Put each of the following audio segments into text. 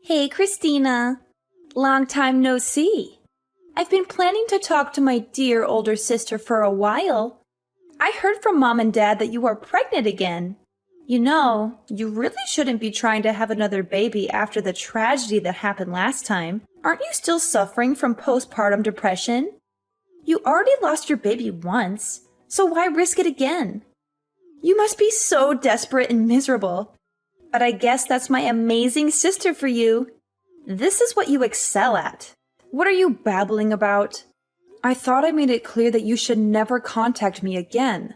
Hey, Christina. Long time no see. I've been planning to talk to my dear older sister for a while. I heard from Mom and Dad that you are pregnant again. You know, you really shouldn't be trying to have another baby after the tragedy that happened last time. Aren't you still suffering from postpartum depression? You already lost your baby once, so why risk it again? You must be so desperate and miserable. But I guess that's my amazing sister for you. This is what you excel at. What are you babbling about? I thought I made it clear that you should never contact me again.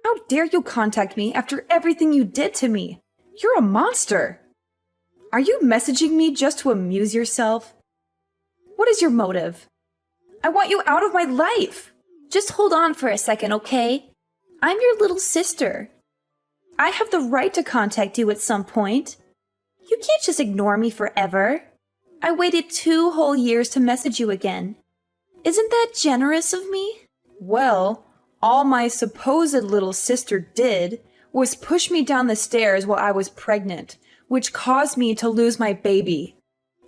How dare you contact me after everything you did to me? You're a monster. Are you messaging me just to amuse yourself? What is your motive? I want you out of my life. Just hold on for a second, okay? I'm your little sister. I have the right to contact you at some point. You can't just ignore me forever. I waited 2 whole years to message you again. Isn't that generous of me? Well, all my supposed little sister did was push me down the stairs while I was pregnant, which caused me to lose my baby.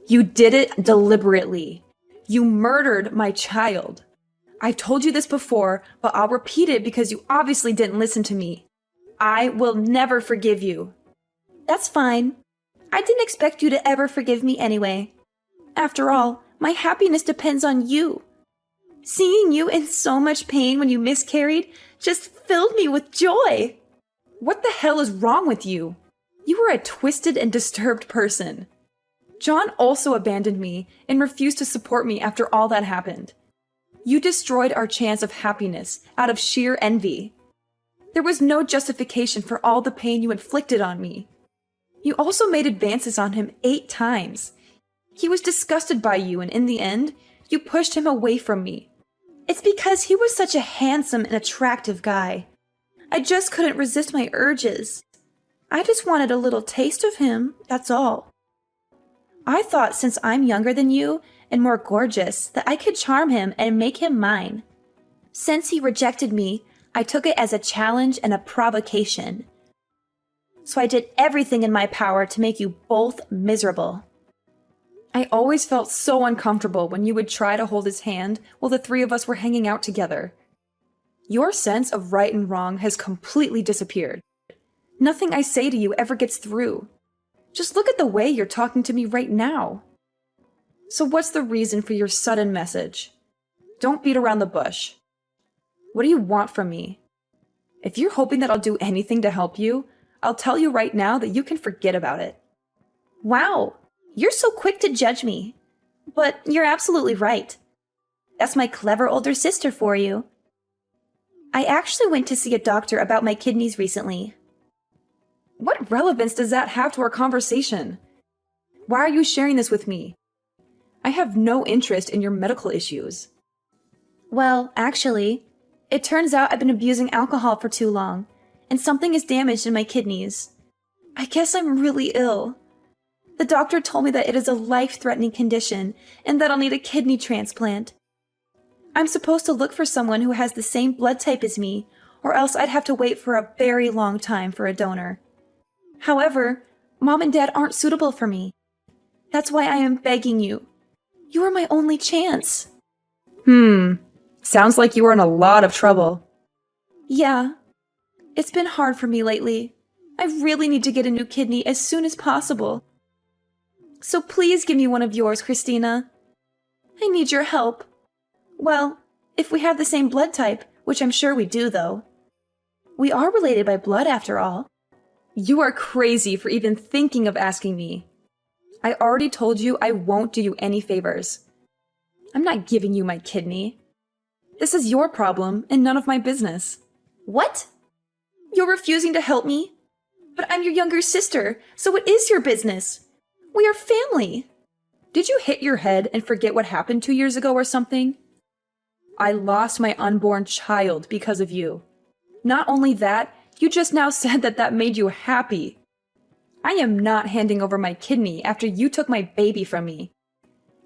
You did it deliberately. You murdered my child. I've told you this before, but I'll repeat it because you obviously didn't listen to me. I will never forgive you. That's fine. I didn't expect you to ever forgive me anyway. After all, my happiness depends on you. Seeing you in so much pain when you miscarried just filled me with joy. What the hell is wrong with you? You are a twisted and disturbed person. John also abandoned me and refused to support me after all that happened. You destroyed our chance of happiness out of sheer envy. There was no justification for all the pain you inflicted on me. You also made advances on him 8 times. He was disgusted by you, and in the end, you pushed him away from me. It's because he was such a handsome and attractive guy. I just couldn't resist my urges. I just wanted a little taste of him, that's all. I thought since I'm younger than you and more gorgeous that I could charm him and make him mine. Since he rejected me, I took it as a challenge and a provocation. So I did everything in my power to make you both miserable. I always felt so uncomfortable when you would try to hold his hand while the 3 of us were hanging out together. Your sense of right and wrong has completely disappeared. Nothing I say to you ever gets through. Just look at the way you're talking to me right now. So what's the reason for your sudden message? Don't beat around the bush. What do you want from me? If you're hoping that I'll do anything to help you, I'll tell you right now that you can forget about it. Wow, you're so quick to judge me. But you're absolutely right. That's my clever older sister for you. I actually went to see a doctor about my kidneys recently. What relevance does that have to our conversation? Why are you sharing this with me? I have no interest in your medical issues. Well, actually, it turns out I've been abusing alcohol for too long, and something is damaged in my kidneys. I guess I'm really ill. The doctor told me that it is a life-threatening condition and that I'll need a kidney transplant. I'm supposed to look for someone who has the same blood type as me, or else I'd have to wait for a very long time for a donor. However, Mom and Dad aren't suitable for me. That's why I am begging you. You are my only chance. Sounds like you are in a lot of trouble. Yeah. It's been hard for me lately. I really need to get a new kidney as soon as possible. So please give me one of yours, Christina. I need your help. Well, if we have the same blood type, which I'm sure we do, though. We are related by blood, after all. You are crazy for even thinking of asking me. I already told you I won't do you any favors. I'm not giving you my kidney. This is your problem and none of my business. What? You're refusing to help me? But I'm your younger sister, so it is your business. We are family. Did you hit your head and forget what happened 2 years ago or something? I lost my unborn child because of you. Not only that, you just now said that that made you happy. I am not handing over my kidney after you took my baby from me.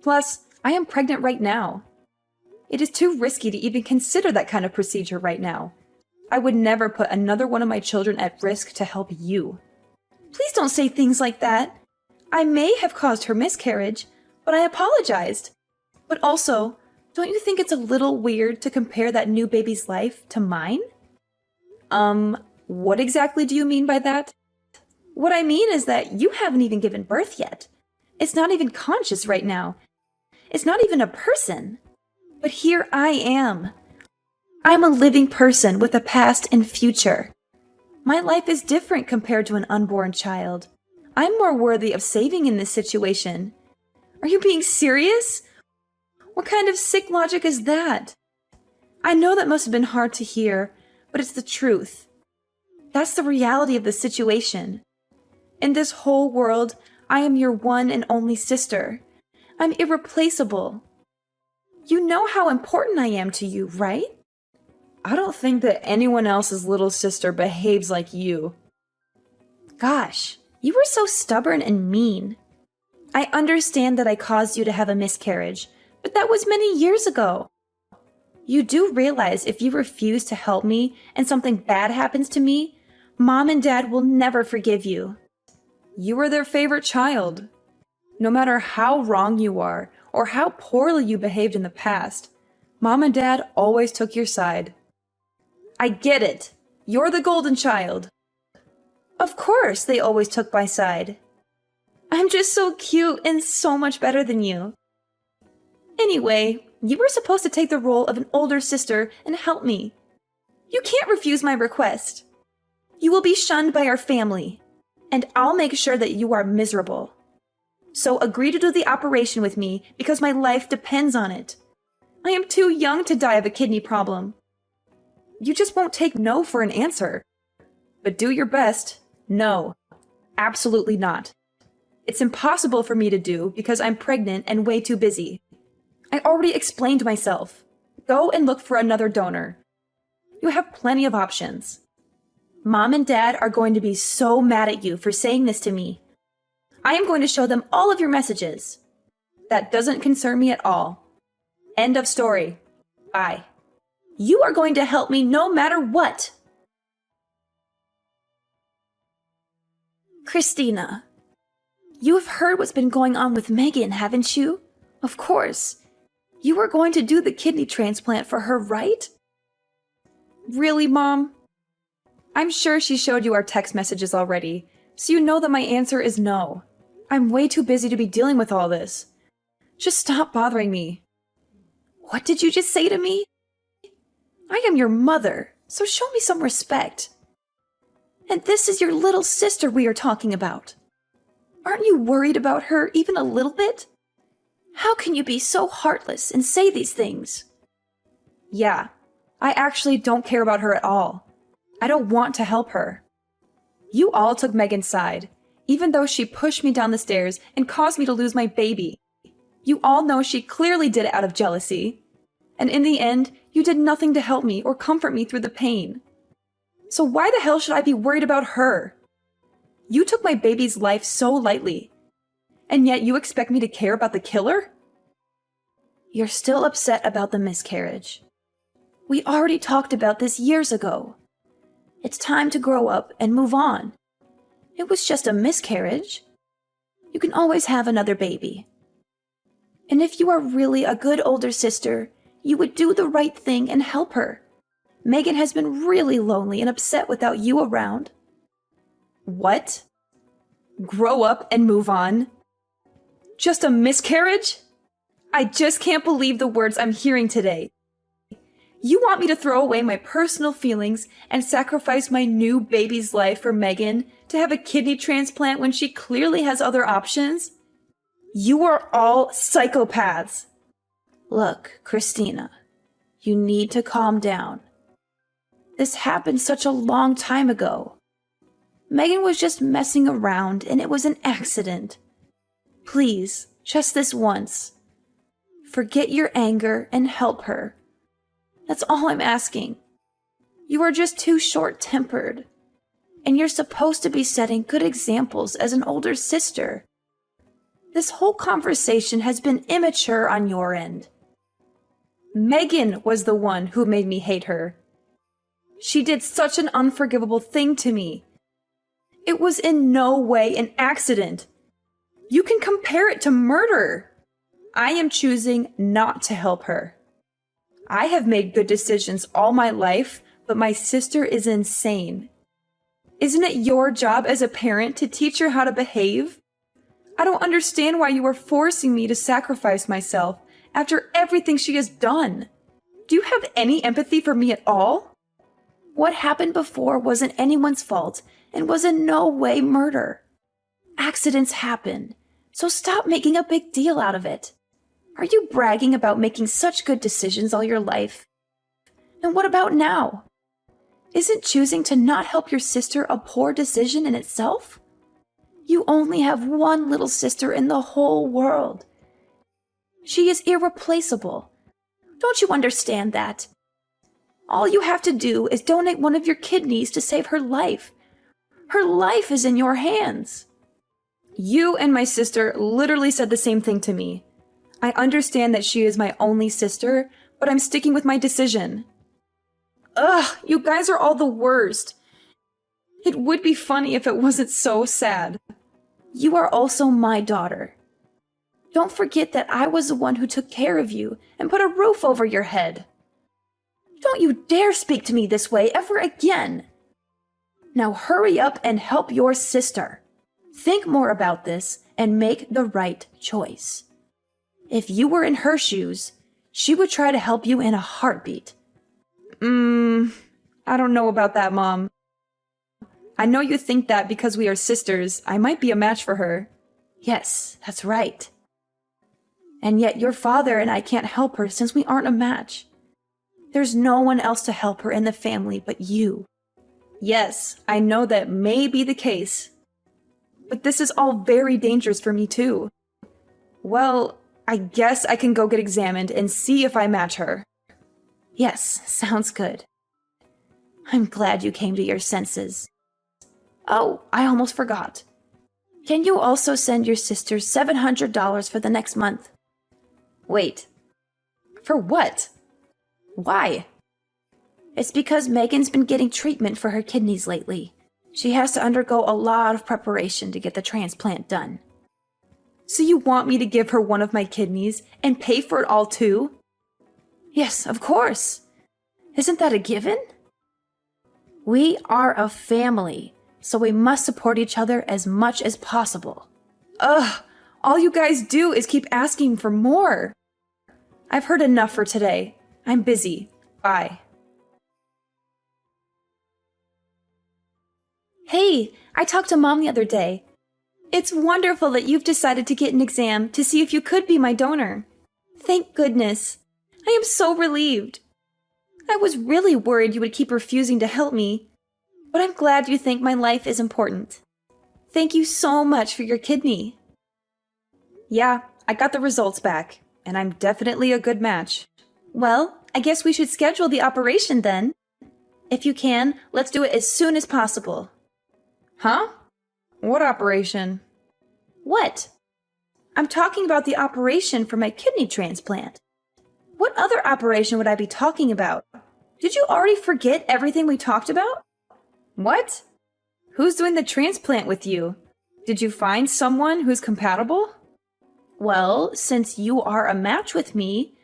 Plus, I am pregnant right now. It is too risky to even consider that kind of procedure right now. I would never put another one of my children at risk to help you. Please don't say things like that. I may have caused her miscarriage, but I apologized. But also, don't you think it's a little weird to compare that new baby's life to mine? What exactly do you mean by that? What I mean is that you haven't even given birth yet. It's not even conscious right now. It's not even a person. But here I am. I'm a living person with a past and future. My life is different compared to an unborn child. I'm more worthy of saving in this situation. Are you being serious? What kind of sick logic is that? I know that must have been hard to hear, but it's the truth. That's the reality of the situation. In this whole world, I am your one and only sister. I'm irreplaceable. You know how important I am to you, right? I don't think that anyone else's little sister behaves like you. Gosh, you were so stubborn and mean. I understand that I caused you to have a miscarriage, but that was many years ago. You do realize if you refuse to help me and something bad happens to me, Mom and Dad will never forgive you. You were their favorite child. No matter how wrong you are or how poorly you behaved in the past, Mom and Dad always took your side. I get it. You're the golden child. Of course they always took my side. I'm just so cute and so much better than you. Anyway, you were supposed to take the role of an older sister and help me. You can't refuse my request. You will be shunned by our family, and I'll make sure that you are miserable. So agree to do the operation with me because my life depends on it. I am too young to die of a kidney problem. You just won't take no for an answer. But do your best. No, absolutely not. It's impossible for me to do because I'm pregnant and way too busy. I already explained myself. Go and look for another donor. You have plenty of options. Mom and Dad are going to be so mad at you for saying this to me. I am going to show them all of your messages. That doesn't concern me at all. End of story. Bye. You are going to help me no matter what. Christina, you have heard what's been going on with Megan, haven't you? Of course. You are going to do the kidney transplant for her, right? Really, Mom? I'm sure she showed you our text messages already, so you know that my answer is no. I'm way too busy to be dealing with all this. Just stop bothering me. What did you just say to me? I am your mother, so show me some respect. And this is your little sister we are talking about. Aren't you worried about her even a little bit? How can you be so heartless and say these things? Yeah, I actually don't care about her at all. I don't want to help her. You all took Megan's side, even though she pushed me down the stairs and caused me to lose my baby. You all know she clearly did it out of jealousy. And in the end, you did nothing to help me or comfort me through the pain. So why the hell should I be worried about her? You took my baby's life so lightly, and yet you expect me to care about the killer? You're still upset about the miscarriage. We already talked about this years ago. It's time to grow up and move on. It was just a miscarriage. You can always have another baby. And if you are really a good older sister, you would do the right thing and help her. Megan has been really lonely and upset without you around. What? Grow up and move on? Just a miscarriage? I just can't believe the words I'm hearing today. You want me to throw away my personal feelings and sacrifice my new baby's life for Megan to have a kidney transplant when she clearly has other options? You are all psychopaths. Look, Christina, you need to calm down. This happened such a long time ago. Megan was just messing around and it was an accident. Please, just this once. Forget your anger and help her. That's all I'm asking. You are just too short-tempered. And you're supposed to be setting good examples as an older sister. This whole conversation has been immature on your end. Megan was the one who made me hate her. She did such an unforgivable thing to me. It was in no way an accident. You can compare it to murder. I am choosing not to help her. I have made good decisions all my life, but my sister is insane. Isn't it your job as a parent to teach her how to behave? I don't understand why you are forcing me to sacrifice myself after everything she has done. Do you have any empathy for me at all? What happened before wasn't anyone's fault and was in no way murder. Accidents happen, so stop making a big deal out of it. Are you bragging about making such good decisions all your life? And what about now? Isn't choosing to not help your sister a poor decision in itself? You only have one little sister in the whole world. She is irreplaceable. Don't you understand that? All you have to do is donate one of your kidneys to save her life. Her life is in your hands. You and my sister literally said the same thing to me. I understand that she is my only sister, but I'm sticking with my decision. Ugh, you guys are all the worst. It would be funny if it wasn't so sad. You are also my daughter. Don't forget that I was the one who took care of you and put a roof over your head. Don't you dare speak to me this way ever again. Now hurry up and help your sister. Think more about this and make the right choice. If you were in her shoes, she would try to help you in a heartbeat. I don't know about that, Mom. I know you think that because we are sisters, I might be a match for her. Yes, that's right. And yet your father and I can't help her since we aren't a match. There's no one else to help her in the family but you. Yes, I know that may be the case. But this is all very dangerous for me too. Well, I guess I can go get examined and see if I match her. Yes, sounds good. I'm glad you came to your senses. Oh, I almost forgot. Can you also send your sister $700 for the next month? Wait. For what? Why? It's because Megan's been getting treatment for her kidneys lately. She has to undergo a lot of preparation to get the transplant done. So you want me to give her one of my kidneys and pay for it all too? Yes, of course. Isn't that a given? We are a family, so we must support each other as much as possible. Ugh, all you guys do is keep asking for more. I've heard enough for today. I'm busy. Bye. Hey, I talked to Mom the other day. It's wonderful that you've decided to get an exam to see if you could be my donor. Thank goodness. I am so relieved. I was really worried you would keep refusing to help me, but I'm glad you think my life is important. Thank you so much for your kidney. Yeah, I got the results back, and I'm definitely a good match. Well, I guess we should schedule the operation then. If you can, let's do it as soon as possible. Huh? What operation? What? I'm talking about the operation for my kidney transplant. What other operation would I be talking about? Did you already forget everything we talked about? What? Who's doing the transplant with you? Did you find someone who's compatible? Well, since you are a match with me,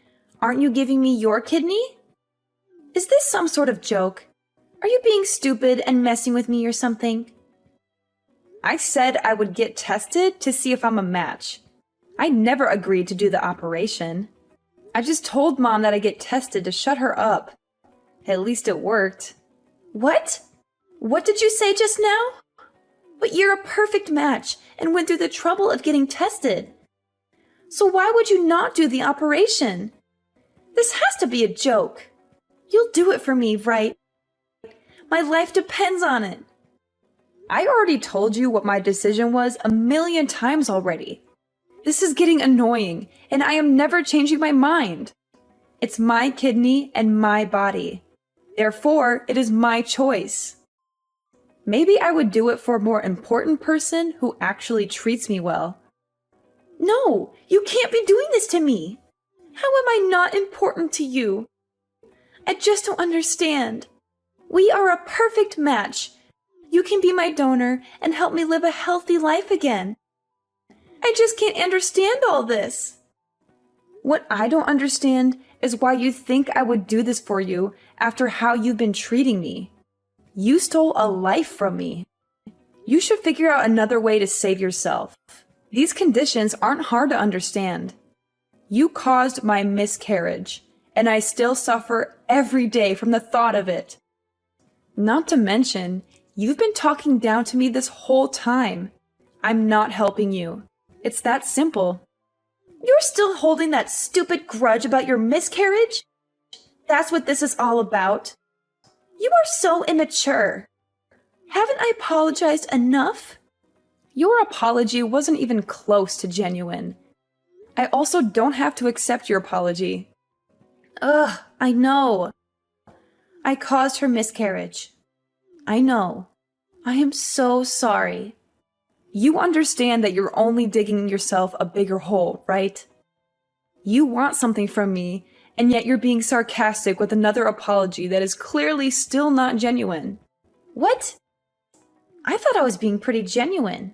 aren't you giving me your kidney? Is this some sort of joke? Are you being stupid and messing with me or something? I said I would get tested to see if I'm a match. I never agreed to do the operation. I just told Mom that I'd get tested to shut her up. At least it worked. What? What did you say just now? But you're a perfect match and went through the trouble of getting tested. So why would you not do the operation? This has to be a joke. You'll do it for me, right? My life depends on it. I already told you what my decision was 1,000,000 times already. This is getting annoying, and I am never changing my mind. It's my kidney and my body. Therefore, it is my choice. Maybe I would do it for a more important person who actually treats me well. No, you can't be doing this to me. How am I not important to you? I just don't understand. We are a perfect match. You can be my donor and help me live a healthy life again. I just can't understand all this. What I don't understand is why you think I would do this for you after how you've been treating me. You stole a life from me. You should figure out another way to save yourself. These conditions aren't hard to understand. You caused my miscarriage, and I still suffer every day from the thought of it. Not to mention, you've been talking down to me this whole time. I'm not helping you. It's that simple. You're still holding that stupid grudge about your miscarriage? That's what this is all about. You are so immature. Haven't I apologized enough? Your apology wasn't even close to genuine. I also don't have to accept your apology. Ugh, I know. I caused her miscarriage. I know. I am so sorry. You understand that you're only digging yourself a bigger hole, right? You want something from me, and yet you're being sarcastic with another apology that is clearly still not genuine. What? I thought I was being pretty genuine.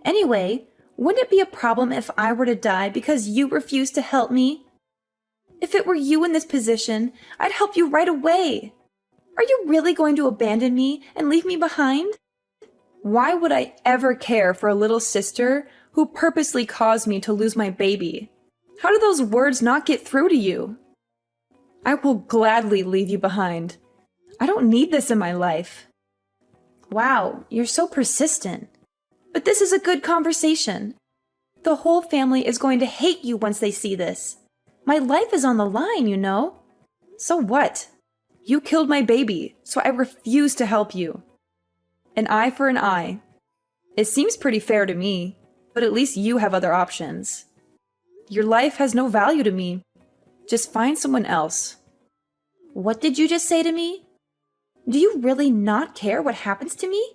Anyway, wouldn't it be a problem if I were to die because you refused to help me? If it were you in this position, I'd help you right away. Are you really going to abandon me and leave me behind? Why would I ever care for a little sister who purposely caused me to lose my baby? How do those words not get through to you? I will gladly leave you behind. I don't need this in my life. Wow, you're so persistent. But this is a good conversation. The whole family is going to hate you once they see this. My life is on the line, you know. So what? You killed my baby, so I refuse to help you. An eye for an eye. It seems pretty fair to me, but at least you have other options. Your life has no value to me. Just find someone else. What did you just say to me? Do you really not care what happens to me?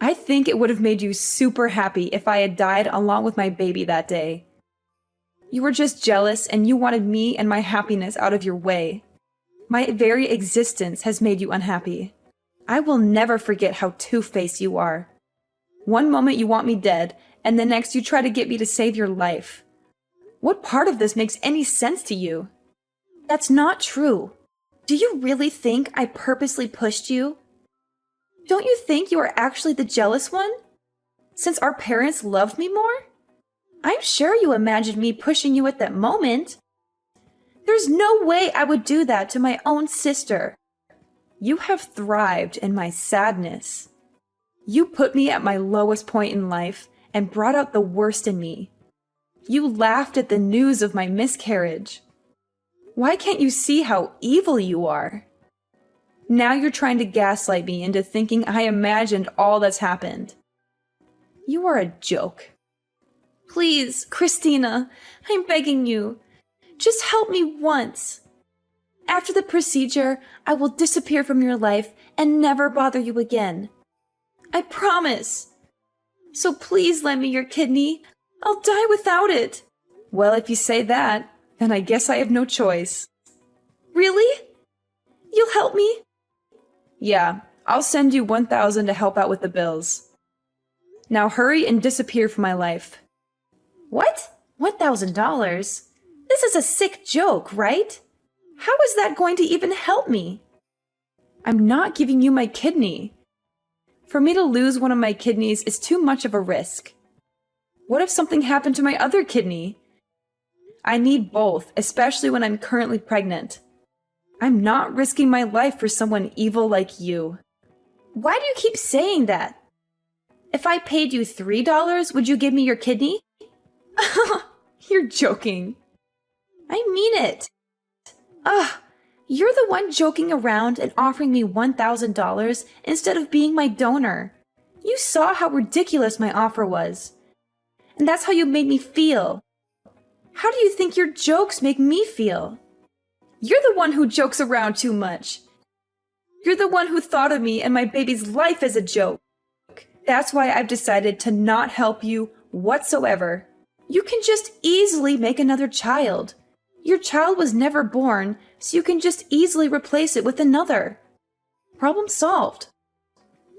I think it would have made you super happy if I had died along with my baby that day. You were just jealous and you wanted me and my happiness out of your way. My very existence has made you unhappy. I will never forget how two-faced you are. One moment you want me dead, and the next you try to get me to save your life. What part of this makes any sense to you? That's not true. Do you really think I purposely pushed you? Don't you think you are actually the jealous one? Since our parents loved me more? I'm sure you imagined me pushing you at that moment. There's no way I would do that to my own sister. You have thrived in my sadness. You put me at my lowest point in life and brought out the worst in me. You laughed at the news of my miscarriage. Why can't you see how evil you are? Now you're trying to gaslight me into thinking I imagined all that's happened. You are a joke. Please, Christina, I'm begging you. Just help me once. After the procedure, I will disappear from your life and never bother you again. I promise. So please lend me your kidney. I'll die without it. Well, if you say that, then I guess I have no choice. Really? You'll help me? Yeah, I'll send you $1,000 to help out with the bills. Now hurry and disappear from my life. What? $1,000? This is a sick joke, right? How is that going to even help me? I'm not giving you my kidney. For me to lose one of my kidneys is too much of a risk. What if something happened to my other kidney? I need both, especially when I'm currently pregnant. I'm not risking my life for someone evil like you. Why do you keep saying that? If I paid you $3, would you give me your kidney? You're joking. I mean it. You're the one joking around and offering me $1,000 instead of being my donor. You saw how ridiculous my offer was. And that's how you made me feel. How do you think your jokes make me feel? You're the one who jokes around too much. You're the one who thought of me and my baby's life as a joke. That's why I've decided to not help you whatsoever. You can just easily make another child. Your child was never born, so you can just easily replace it with another. Problem solved.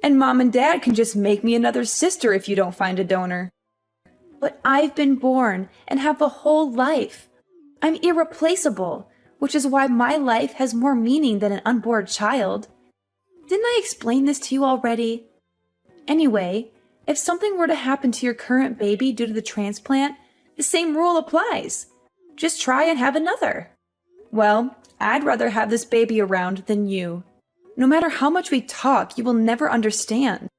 And Mom and Dad can just make me another sister if you don't find a donor. But I've been born and have a whole life. I'm irreplaceable, which is why my life has more meaning than an unborn child. Didn't I explain this to you already? Anyway, if something were to happen to your current baby due to the transplant, the same rule applies. Just try and have another. Well, I'd rather have this baby around than you. No matter how much we talk, you will never understand.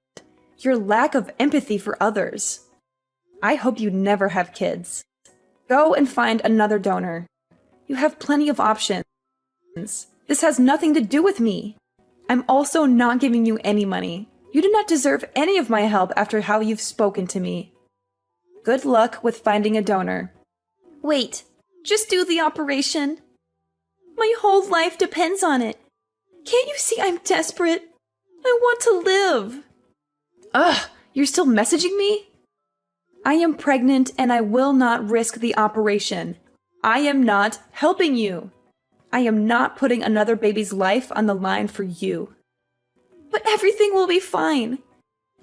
Your lack of empathy for others. I hope you never have kids. Go and find another donor. You have plenty of options. This has nothing to do with me. I'm also not giving you any money. You do not deserve any of my help after how you've spoken to me. Good luck with finding a donor. Wait, just do the operation. My whole life depends on it. Can't you see I'm desperate? I want to live. Ugh, you're still messaging me? I am pregnant and I will not risk the operation. I am not helping you. I am not putting another baby's life on the line for you. But everything will be fine.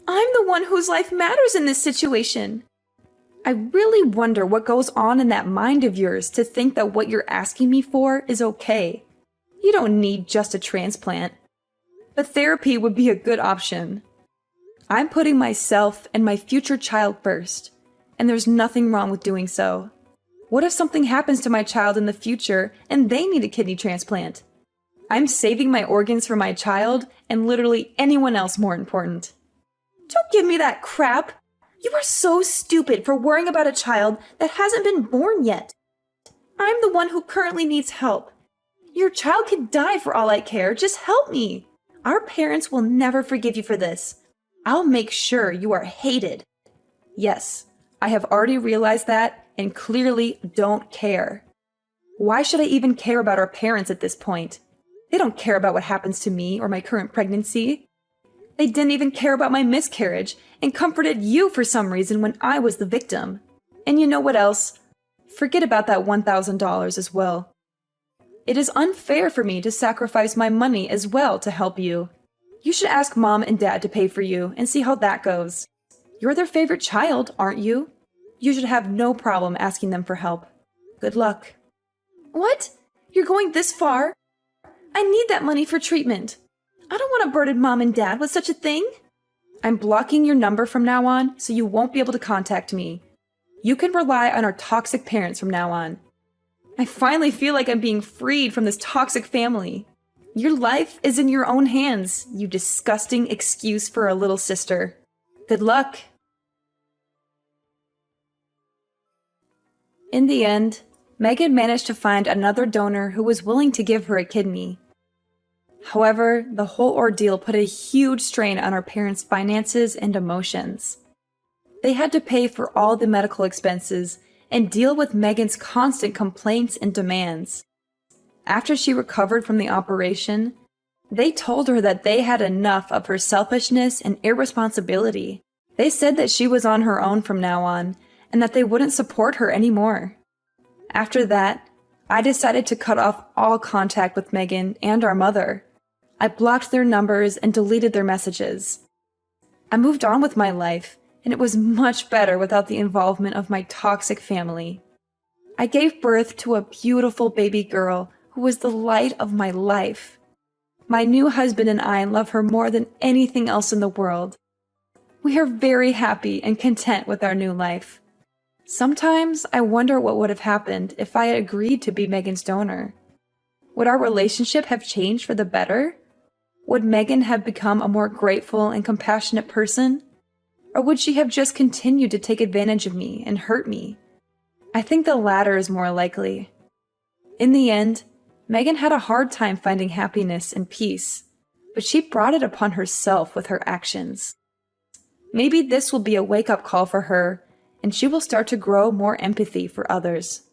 I'm the one whose life matters in this situation. I really wonder what goes on in that mind of yours to think that what you're asking me for is okay. You don't need just a transplant. But therapy would be a good option. I'm putting myself and my future child first, and there's nothing wrong with doing so. What if something happens to my child in the future and they need a kidney transplant? I'm saving my organs for my child and literally anyone else more important. Don't give me that crap! You are so stupid for worrying about a child that hasn't been born yet. I'm the one who currently needs help. Your child could die for all I care. Just help me. Our parents will never forgive you for this. I'll make sure you are hated. Yes, I have already realized that and clearly don't care. Why should I even care about our parents at this point? They don't care about what happens to me or my current pregnancy. They didn't even care about my miscarriage and comforted you for some reason when I was the victim. And you know what else? Forget about that $1,000 as well. It is unfair for me to sacrifice my money as well to help you. You should ask Mom and Dad to pay for you and see how that goes. You're their favorite child, aren't you? You should have no problem asking them for help. Good luck. What? You're going this far? I need that money for treatment. I don't want to burden Mom and Dad with such a thing. I'm blocking your number from now on, so you won't be able to contact me. You can rely on our toxic parents from now on. I finally feel like I'm being freed from this toxic family. Your life is in your own hands, you disgusting excuse for a little sister. Good luck. In the end, Megan managed to find another donor who was willing to give her a kidney. However, the whole ordeal put a huge strain on her parents' finances and emotions. They had to pay for all the medical expenses and deal with Megan's constant complaints and demands. After she recovered from the operation, they told her that they had enough of her selfishness and irresponsibility. They said that she was on her own from now on and that they wouldn't support her anymore. After that, I decided to cut off all contact with Megan and our mother. I blocked their numbers and deleted their messages. I moved on with my life, and it was much better without the involvement of my toxic family. I gave birth to a beautiful baby girl who was the light of my life. My new husband and I love her more than anything else in the world. We are very happy and content with our new life. Sometimes I wonder what would have happened if I had agreed to be Megan's donor. Would our relationship have changed for the better? Would Megan have become a more grateful and compassionate person? Or would she have just continued to take advantage of me and hurt me? I think the latter is more likely. In the end, Megan had a hard time finding happiness and peace, but she brought it upon herself with her actions. Maybe this will be a wake-up call for her, and she will start to grow more empathy for others.